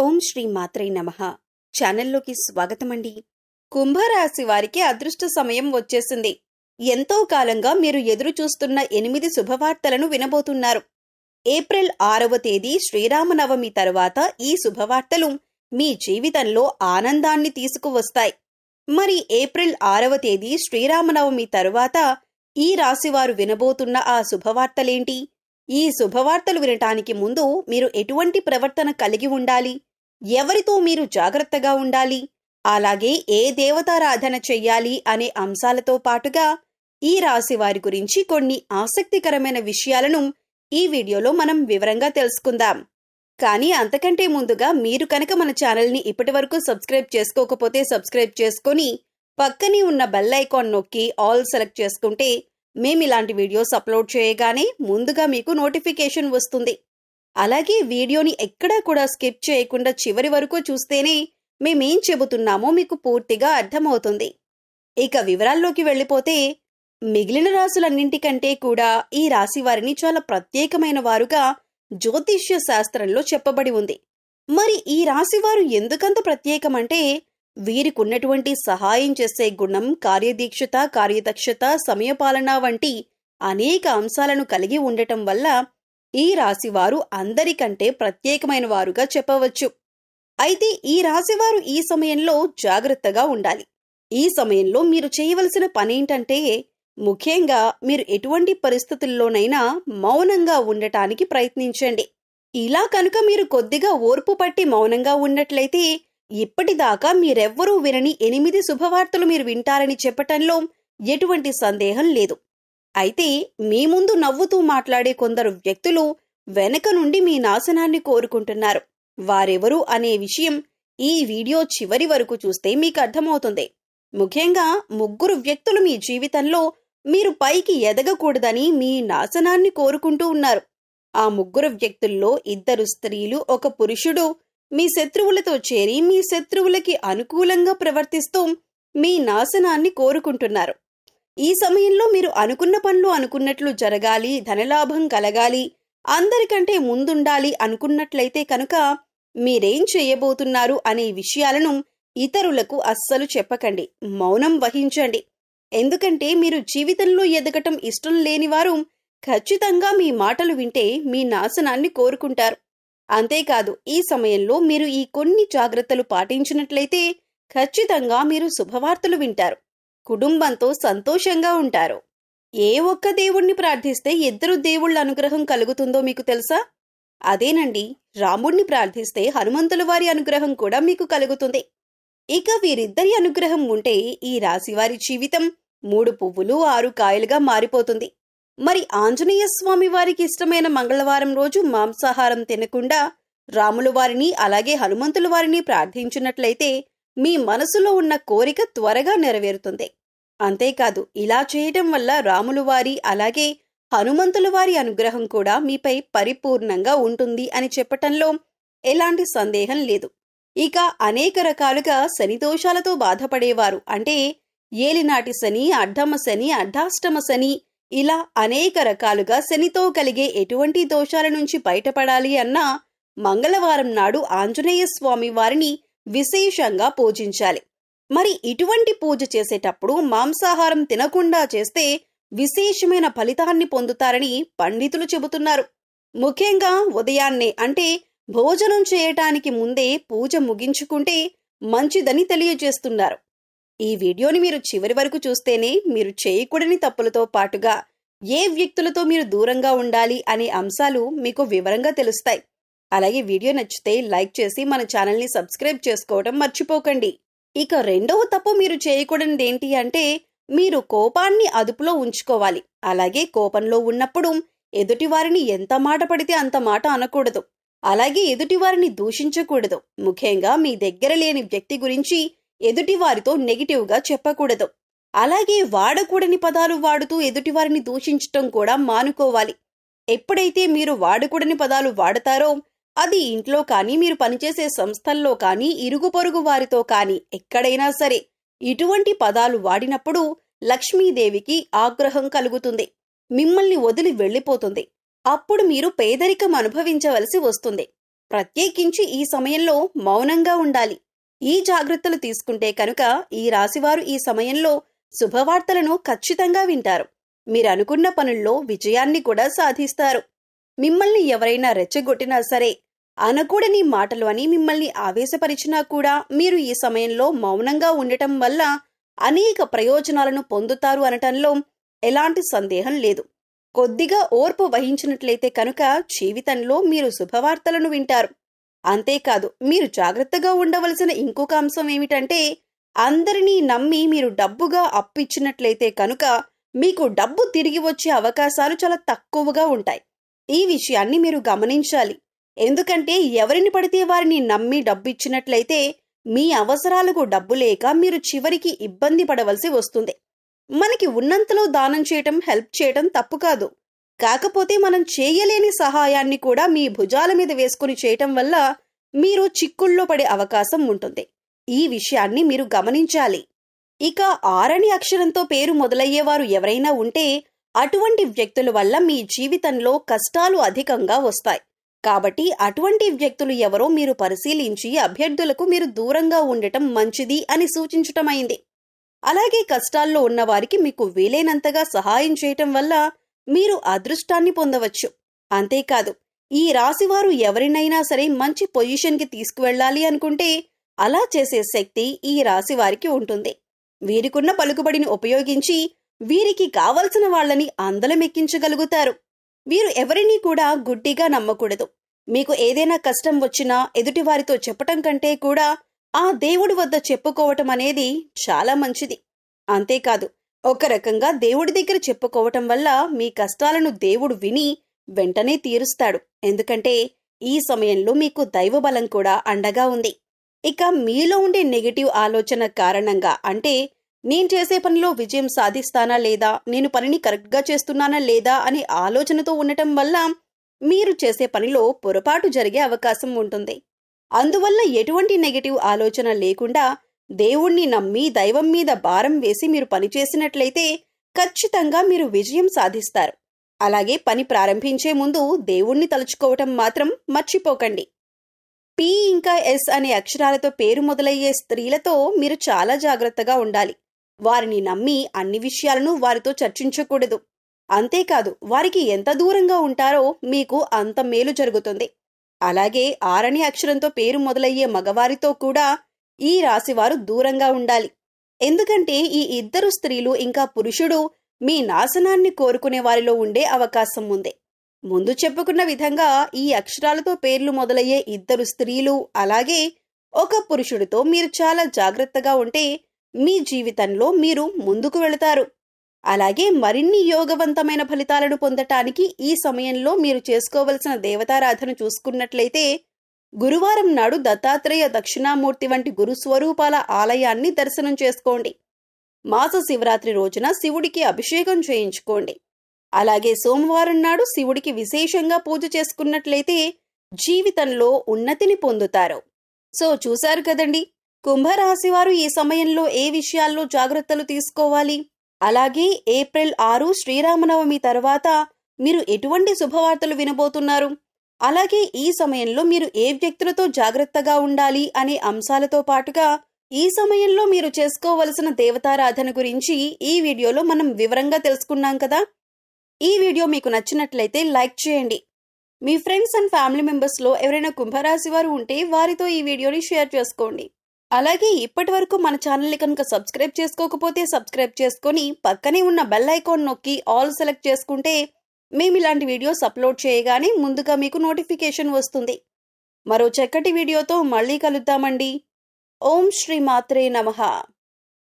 ఓం శ్రీ మాత్రే నమః. ఛానల్లోకి స్వాగతమండి. కుంభరాశి వారికి అదృష్ట సమయం వచ్చేసింది. ఎంతో కాలంగా మీరు ఎదురు చూస్తున్న 8 శుభవార్తలను వినబోతున్నారు. ఏప్రిల్ 6వ తేదీ శ్రీరామనవమి తరువాత ఈ శుభవార్తలు మీ జీవితంలో ఆనందాన్ని తీసుకువస్తాయి. మరి ఏప్రిల్ 6వ తేదీ శ్రీరామనవమి తరువాత ఈ రాశివారు వినబోతున్న ఆ శుభవార్తలేంటి? ఈ శుభవార్తలు వినటానికి ముందు మీరు ఎటువంటి ప్రవర్తన కలిగి ఉండాలి, ఎవరితో మీరు జాగ్రత్తగా ఉండాలి, అలాగే ఏ దేవతారాధన చెయ్యాలి అనే అంశాలతో పాటుగా ఈ రాశి వారి గురించి కొన్ని ఆసక్తికరమైన విషయాలను ఈ వీడియోలో మనం వివరంగా తెలుసుకుందాం. కానీ అంతకంటే ముందుగా మీరు కనుక మన ఛానల్ని ఇప్పటివరకు సబ్స్క్రైబ్ చేసుకోకపోతే సబ్స్క్రైబ్ చేసుకొని పక్కనే ఉన్న బెల్ ఐకాన్ నొక్కి ఆల్ సెలెక్ట్ చేసుకుంటే మేము ఇలాంటి వీడియోస్ అప్లోడ్ చేయగానే ముందుగా మీకు నోటిఫికేషన్ వస్తుంది. అలాగే వీడియోని ఎక్కడా కూడా స్కిప్ చేయకుండా చివరి వరకు చూస్తేనే మేమేం చెబుతున్నామో మీకు పూర్తిగా అర్థమవుతుంది. ఇక వివరాల్లోకి వెళ్ళిపోతే, మిగిలిన రాశులన్నింటికంటే కూడా ఈ రాశి వారిని చాలా ప్రత్యేకమైన వారుగా జ్యోతిష్య శాస్త్రంలో చెప్పబడి ఉంది. మరి ఈ రాశివారు ఎందుకంత ప్రత్యేకమంటే, వీరికున్నటువంటి సహాయం చేసే గుణం, కార్యదీక్షత, కార్యదక్షత, సమయపాలన వంటి అనేక అంశాలను కలిగి ఉండటం వల్ల ఈ రాశివారు అందరికంటే ప్రత్యేకమైన వారుగా చెప్పవచ్చు. అయితే ఈ రాశివారు ఈ సమయంలో జాగ్రత్తగా ఉండాలి. ఈ సమయంలో మీరు చేయవలసిన పనేంటంటే, ముఖ్యంగా మీరు ఎటువంటి పరిస్థితుల్లోనైనా మౌనంగా ఉండటానికి ప్రయత్నించండి. ఇలా కనుక మీరు కొద్దిగా ఓర్పు పట్టి మౌనంగా ఉన్నట్లయితే ఇప్పటిదాకా మీరెవ్వరూ వినని 8 శుభవార్తలు మీరు వింటారని చెప్పటంలో ఎటువంటి సందేహం లేదు. అయితే మీ ముందు నవ్వుతూ మాట్లాడే కొందరు వ్యక్తులు వెనక నుండి మీ నాశనాన్ని కోరుకుంటున్నారు. వారెవరు అనే విషయం ఈ వీడియో చివరి వరకు చూస్తే మీకు అర్థమవుతుంది. ముఖ్యంగా 3 వ్యక్తులు మీ జీవితంలో మీరు పైకి ఎదగకూడదని మీ నాశనాన్ని కోరుకుంటూ ఉన్నారు. ఆ 3 వ్యక్తుల్లో 2 స్త్రీలు, 1 పురుషుడు మీ శత్రువులతో చేరి మీ శత్రువులకి అనుకూలంగా ప్రవర్తిస్తూ మీ నాశనాన్ని కోరుకుంటున్నారు. ఈ సమయంలో మీరు అనుకున్న పనులు అనుకున్నట్లు జరగాలి, ధనలాభం కలగాలి, అందరికంటే ముందుండాలి అనుకున్నట్లయితే కనుక మీరేం చేయబోతున్నారు అనే విషయాలను ఇతరులకు అస్సలు చెప్పకండి. మౌనం వహించండి. ఎందుకంటే మీరు జీవితంలో ఎదగటం ఇష్టం లేనివారు ఖచ్చితంగా మీ మాటలు వింటే మీ నాశనాన్ని కోరుకుంటారు. అంతేకాదు, ఈ సమయంలో మీరు ఈ కొన్ని జాగ్రత్తలు పాటించినట్లయితే ఖచ్చితంగా మీరు శుభవార్తలు వింటారు. కుటుంబంతో సంతోషంగా ఉంటారు. ఏ ఒక్క దేవుణ్ణి ప్రార్థిస్తే 2 దేవుళ్ల అనుగ్రహం కలుగుతుందో మీకు తెలుసా? అదేనండి, రాముణ్ణి ప్రార్థిస్తే హనుమంతుల వారి అనుగ్రహం కూడా మీకు కలుగుతుంది. ఇక వీరిద్దరి అనుగ్రహం ఉంటే ఈ రాశివారి జీవితం 3 పువ్వులు 6 కాయలుగా మారిపోతుంది. మరి ఆంజనేయ స్వామి వారికి ఇష్టమైన మంగళవారం రోజు మాంసాహారం తినకుండా రాముల వారిని అలాగే హనుమంతుల వారిని ప్రార్థించినట్లయితే మీ మనసులో ఉన్న కోరిక త్వరగా నెరవేరుతుంది. అంతేకాదు, ఇలా చేయటం వల్ల రాముల వారి అలాగే హనుమంతుల వారి అనుగ్రహం కూడా మీపై పరిపూర్ణంగా ఉంటుంది అని చెప్పటంలో ఎలాంటి సందేహం లేదు. ఇక అనేక రకాలుగా శని దోషాలతో బాధపడేవారు, అంటే ఏలినాటి శని, అర్ధమ శని, అర్ధాష్టమ శని, ఇలా అనేక రకాలుగా శనితో కలిగే ఎటువంటి దోషాల నుంచి బయటపడాలి అన్నా మంగళవారం నాడు ఆంజనేయ స్వామి వారిని విశేషంగా పూజించాలి. మరి ఇటువంటి పూజ చేసేటప్పుడు మాంసాహారం తినకుండా చేస్తే విశేషమైన ఫలితాన్ని పొందుతారని పండితులు చెబుతున్నారు. ముఖ్యంగా ఉదయాన్నే, అంటే భోజనం చేయటానికి ముందే పూజ ముగించుకుంటే మంచిదని తెలియజేస్తున్నారు. ఈ వీడియోని మీరు చివరి వరకు చూస్తేనే మీరు చేయకూడని తప్పులతో పాటుగా ఏ వ్యక్తులతో మీరు దూరంగా ఉండాలి అనే అంశాలు మీకు వివరంగా తెలుస్తాయి. అలాగే వీడియో నచ్చితే లైక్ చేసి మన ఛానల్ని సబ్స్క్రైబ్ చేసుకోవడం మర్చిపోకండి. ఇక రెండవ తప్పు మీరు చేయకూడనిది ఏంటి అంటే, మీరు కోపాన్ని అదుపులో ఉంచుకోవాలి. అలాగే కోపంలో ఉన్నప్పుడు ఎదుటివారిని ఎంత మాట పడితే అంత మాట అనకూడదు. అలాగే ఎదుటివారిని దూషించకూడదు. ముఖ్యంగా మీ దగ్గర లేని వ్యక్తి గురించి ఎదుటివారితో నెగిటివ్గా చెప్పకూడదు. అలాగే వాడకూడని పదాలు వాడుతూ ఎదుటివారిని దూషించటం కూడా మానుకోవాలి. ఎప్పుడైతే మీరు వాడకూడని పదాలు వాడతారో అది ఇంట్లో కానీ, మీరు పనిచేసే సంస్థల్లో కానీ, ఇరుగు పొరుగు వారితో కానీ ఎక్కడైనా సరే ఇటువంటి పదాలు వాడినప్పుడు లక్ష్మీదేవికి ఆగ్రహం కలుగుతుంది. మిమ్మల్ని వదిలి వెళ్ళిపోతుంది. అప్పుడు మీరు పేదరికం అనుభవించవలసి వస్తుంది. ప్రత్యేకించి ఈ సమయంలో మౌనంగా ఉండాలి. ఈ జాగ్రత్తలు తీసుకుంటే కనుక ఈ రాశివారు ఈ సమయంలో శుభవార్తలను ఖచ్చితంగా వింటారు. మీరనుకున్న పనుల్లో విజయాన్ని కూడా సాధిస్తారు. మిమ్మల్ని ఎవరైనా రెచ్చగొట్టినా సరే, అనకూడని మాటలు అని మిమ్మల్ని ఆవేశపరిచినా కూడా మీరు ఈ సమయంలో మౌనంగా ఉండటం వల్ల అనేక ప్రయోజనాలను పొందుతారు అనటంలో ఎలాంటి సందేహం లేదు. కొద్దిగా ఓర్పు వహించినట్లయితే కనుక జీవితంలో మీరు శుభవార్తలను వింటారు. అంతేకాదు, మీరు జాగ్రత్తగా ఉండవలసిన ఇంకొక అంశం ఏమిటంటే, అందరినీ నమ్మి మీరు డబ్బుగా అప్పిచ్చినట్లయితే కనుక మీకు డబ్బు తిరిగి వచ్చే అవకాశాలు చాలా తక్కువగా ఉంటాయి. ఈ విషయాన్ని మీరు గమనించాలి. ఎందుకంటే ఎవరిని పడితే వారిని నమ్మి డబ్బిచ్చినట్లయితే మీ అవసరాలకు డబ్బు లేక మీరు చివరికి ఇబ్బంది పడవలసి వస్తుంది. మనకి ఉన్నంతలో దానం చేయటం, హెల్ప్ చేయటం తప్పు కాదు. కాకపోతే మనం చేయలేని సహాయాన్ని కూడా మీ భుజాల మీద వేసుకుని చేయటం వల్ల మీరు చిక్కుల్లో పడే అవకాశం ఉంటుంది. ఈ విషయాన్ని మీరు గమనించాలి. ఇక 6 అనే అక్షరంతో పేరు మొదలయ్యేవారు ఎవరైనా ఉంటే అటువంటి వ్యక్తుల వల్ల మీ జీవితంలో కష్టాలు అధికంగా వస్తాయి. కాబట్టి అటువంటి వ్యక్తులు ఎవరో మీరు పరిశీలించి అభ్యర్థులకు మీరు దూరంగా ఉండటం మంచిది అని సూచించటమైంది. అలాగే కష్టాల్లో ఉన్నవారికి మీకు వీలైనంతగా సహాయం చేయటం వల్ల మీరు అదృష్టాన్ని పొందవచ్చు. అంతేకాదు, ఈ రాశివారు ఎవరినైనా సరే మంచి పొజిషన్కి తీసుకువెళ్ళాలి అనుకుంటే అలా చేసే శక్తి ఈ రాశి వారికి ఉంటుంది. వీరికున్న పలుకుబడిని ఉపయోగించి వీరికి కావలసిన వాళ్ళని అందలమెక్కించగలుగుతారు. వీరు ఎవరినీ కూడా గుడ్డిగా నమ్మకూడదు. మీకు ఏదైనా కష్టం వచ్చినా ఎదుటివారితో చెప్పటం కంటే కూడా ఆ దేవుడి వద్ద చెప్పుకోవటం అనేది చాలా మంచిది. అంతేకాదు, ఒక రకంగా దేవుడి దగ్గర చెప్పుకోవటం వల్ల మీ కష్టాలను దేవుడు విని వెంటనే తీరుస్తాడు. ఎందుకంటే ఈ సమయంలో మీకు దైవబలం కూడా అండగా ఉంది. ఇక మీలో ఉండే నెగటివ్ ఆలోచన కారణంగా, అంటే నేను చేసే పనిలో విజయం సాధిస్తానా లేదా, నేను పనిని కరెక్ట్గా చేస్తున్నానా లేదా అనే ఆలోచనతో ఉండటం వల్ల మీరు చేసే పనిలో పొరపాటు జరిగే అవకాశం ఉంటుంది. అందువల్ల ఎటువంటి నెగటివ్ ఆలోచన లేకుండా దేవుణ్ణి నమ్మి దైవం మీద భారం వేసి మీరు పనిచేసినట్లయితే ఖచ్చితంగా మీరు విజయం సాధిస్తారు. అలాగే పని ప్రారంభించే ముందు దేవుణ్ణి తలుచుకోవటం మాత్రం మర్చిపోకండి. పి ఇంకా ఎస్ అనే అక్షరాలతో పేరు మొదలయ్యే స్త్రీలతో మీరు చాలా జాగ్రత్తగా ఉండాలి. వారిని నమ్మి అన్ని విషయాలను వారితో చర్చించకూడదు. అంతేకాదు, వారికి ఎంత దూరంగా ఉంటారో మీకు అంత మేలు జరుగుతుంది. అలాగే 6 అనే అక్షరంతో పేరు మొదలయ్యే మగవారితో కూడా ఈ రాశివారు దూరంగా ఉండాలి. ఎందుకంటే ఈ ఇద్దరు స్త్రీలు ఇంకా పురుషుడు మీ నాశనాన్ని కోరుకునే వారిలో ఉండే అవకాశం ఉంది. ముందు చెప్పుకున్న విధంగా ఈ అక్షరాలతో పేర్లు మొదలయ్యే ఇద్దరు స్త్రీలు అలాగే ఒక పురుషుడితో మీరు చాలా జాగ్రత్తగా ఉంటే మీ జీవితంలో మీరు ముందుకు వెళతారు. అలాగే మరిన్ని యోగవంతమైన ఫలితాలను పొందటానికి ఈ సమయంలో మీరు చేసుకోవలసిన దేవతారాధన చూసుకున్నట్లయితే గురువారం నాడు దత్తాత్రేయ, దక్షిణామూర్తి వంటి గురుస్వరూపాల ఆలయాన్ని దర్శనం చేసుకోండి. మాస శివరాత్రి రోజున శివుడికి అభిషేకం చేయించుకోండి. అలాగే సోమవారం నాడు శివుడికి విశేషంగా పూజ చేసుకున్నట్లయితే జీవితంలో ఉన్నతిని పొందుతారు. సో చూశారు కదండి, కుంభరాశి వారు ఈ సమయంలో ఏ విషయాల్లో జాగ్రత్తలు తీసుకోవాలి, అలాగే ఏప్రిల్ 6 శ్రీరామనవమి తర్వాత మీరు ఎటువంటి శుభవార్తలు వినబోతున్నారు, అలాగే ఈ సమయంలో మీరు ఏ వ్యక్తులతో జాగ్రత్తగా ఉండాలి అనే అంశాలతో పాటుగా ఈ సమయంలో మీరు చేసుకోవలసిన దేవతారాధన గురించి ఈ వీడియోలో మనం వివరంగా తెలుసుకున్నాం కదా. ఈ వీడియో మీకు నచ్చినట్లయితే లైక్ చేయండి. మీ ఫ్రెండ్స్ అండ్ ఫ్యామిలీ మెంబర్స్లో ఎవరైనా కుంభరాశి వారు ఉంటే వారితో ఈ వీడియోని షేర్ చేసుకోండి. అలాగే ఇప్పటి వరకు మన ఛానల్ని కనుక సబ్స్క్రైబ్ చేసుకోకపోతే సబ్స్క్రైబ్ చేసుకొని పక్కనే ఉన్న బెల్ ఐకాన్ నొక్కి ఆల్ సెలెక్ట్ చేసుకుంటే మేము ఇలాంటి వీడియోస్ అప్లోడ్ చేయగానే ముందుగా మీకు నోటిఫికేషన్ వస్తుంది. మరో చక్కటి వీడియోతో మళ్ళీ కలుద్దామండి. ఓం శ్రీ మాత్రే నమః.